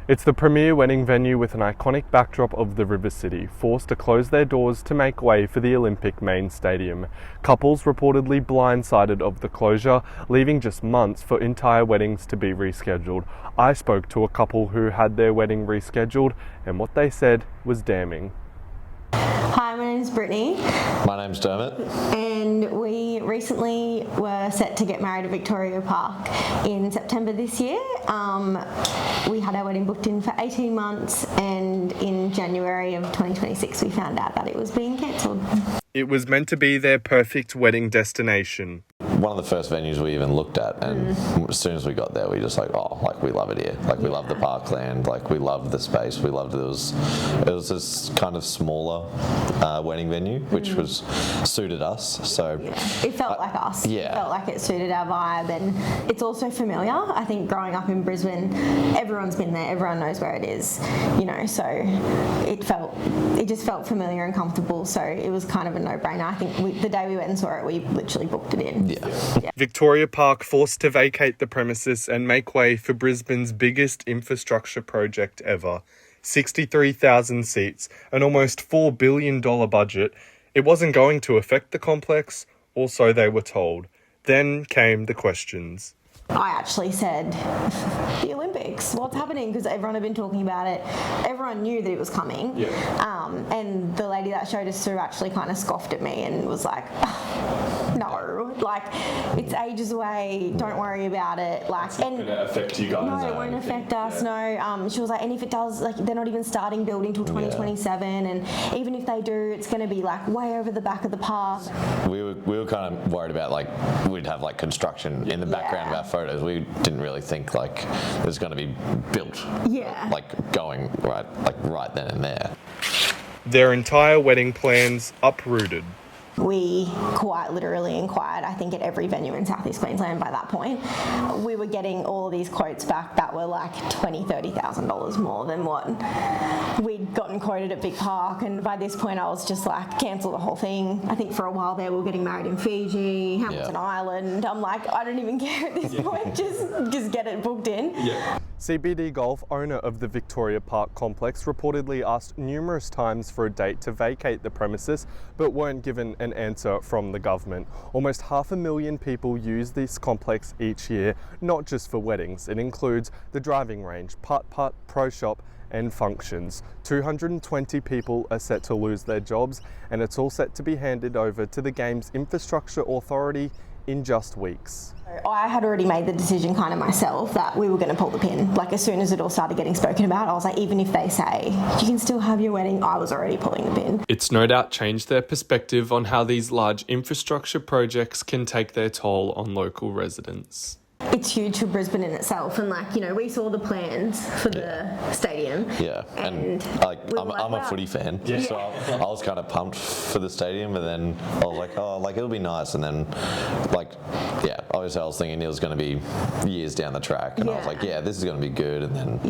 It's the premier wedding venue with an iconic backdrop of the River City, forced to close their doors to make way for the Olympic main stadium. Couples reportedly blindsided of the closure, leaving just months for entire weddings to be rescheduled. I spoke to a couple who had their wedding rescheduled, and what they said was damning. Hi, my name's Brittany. My name's Dermot. And we recently were set to get married at Victoria Park in September this year. We had our wedding booked in for 18 months, and in January of 2026 we found out that it was being cancelled. It was meant to be their perfect wedding destination. One of the first venues we even looked at, and as soon as we got there, we just we love it here. We love the parkland, we loved the space. We loved it. It was this kind of smaller wedding venue, which was suited us. So it felt like us. Yeah. It felt like it suited our vibe, and it's also familiar. I think growing up in Brisbane, everyone's been there. Everyone knows where it is. So it just felt familiar and comfortable. So it was kind of a no-brainer. I think the day we went and saw it, we literally booked it in. Yeah. Victoria Park forced to vacate the premises and make way for Brisbane's biggest infrastructure project ever. 63,000 seats, an almost $4 billion budget. It wasn't going to affect the complex, or so they were told. Then came the questions. I actually said, the Olympics, what's happening? Because everyone had been talking about it. Everyone knew that it was coming. Yeah. And the lady that showed us through actually kind of scoffed at me and was like, no, it's ages away. Don't worry about it. It's not going to affect you guys. No, it won't affect us. Yeah. No. She was like, and if it does, they're not even starting building till 2027. Yeah. And even if they do, it's going to be way over the back of the park. We were kind of worried about we'd have construction in the background of our photos. We didn't really think there's going to be built. Yeah. Going right then and there. Their entire wedding plans uprooted. We quite literally inquired, I think, at every venue in South East Queensland by that point. We were getting all of these quotes back that were $20,000, $30,000 more than what we'd gotten quoted at Vic Park. And by this point, I was just cancel the whole thing. I think for a while there, we were getting married in Fiji, Hamilton Island. I'm I don't even care at this point. Just get it booked in. Yeah. CBD Golf, owner of the Victoria Park complex, reportedly asked numerous times for a date to vacate the premises, but weren't given an answer from the government. Almost 500,000 people use this complex each year, not just for weddings. It includes the driving range, putt-putt, pro shop, and functions. 220 people are set to lose their jobs, and it's all set to be handed over to the game's infrastructure authority in just weeks. I had already made the decision kind of myself that we were going to pull the pin. As soon as it all started getting spoken about, I was even if they say, you can still have your wedding, I was already pulling the pin. It's no doubt changed their perspective on how these large infrastructure projects can take their toll on local residents. It's huge for Brisbane in itself, and we saw the plans for the stadium. Yeah, and I'm a footy fan, so I was kind of pumped for the stadium, and then I was it'll be nice, and then obviously I was thinking it was going to be years down the track, and I was this is going to be good, and then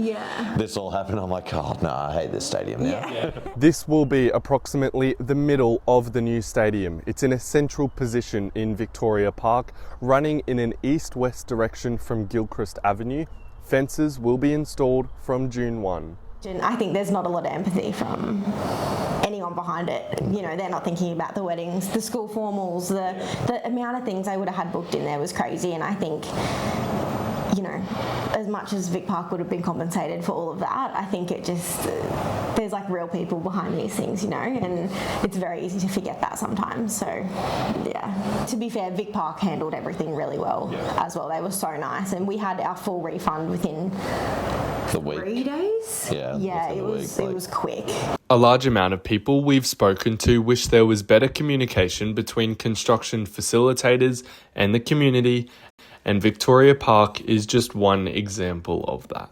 this all happened. I'm oh no, I hate this stadium now. Yeah. This will be approximately the middle of the new stadium. It's in a central position in Victoria Park, running in an east-west direction from Gilchrist Avenue. Fences will be installed from June 1. I think there's not a lot of empathy from anyone behind it. They're not thinking about the weddings, the school formals, the amount of things they would have had booked in there was crazy, and I think as much as Vic Park would have been compensated for all of that, I think it just, there's real people behind these things, and it's very easy to forget that sometimes. So, to be fair, Vic Park handled everything really well as well. They were so nice, and we had our full refund within the week. 3 days? Yeah, it was quick. A large amount of people we've spoken to wish there was better communication between construction facilitators and the community, and Victoria Park is just one example of that.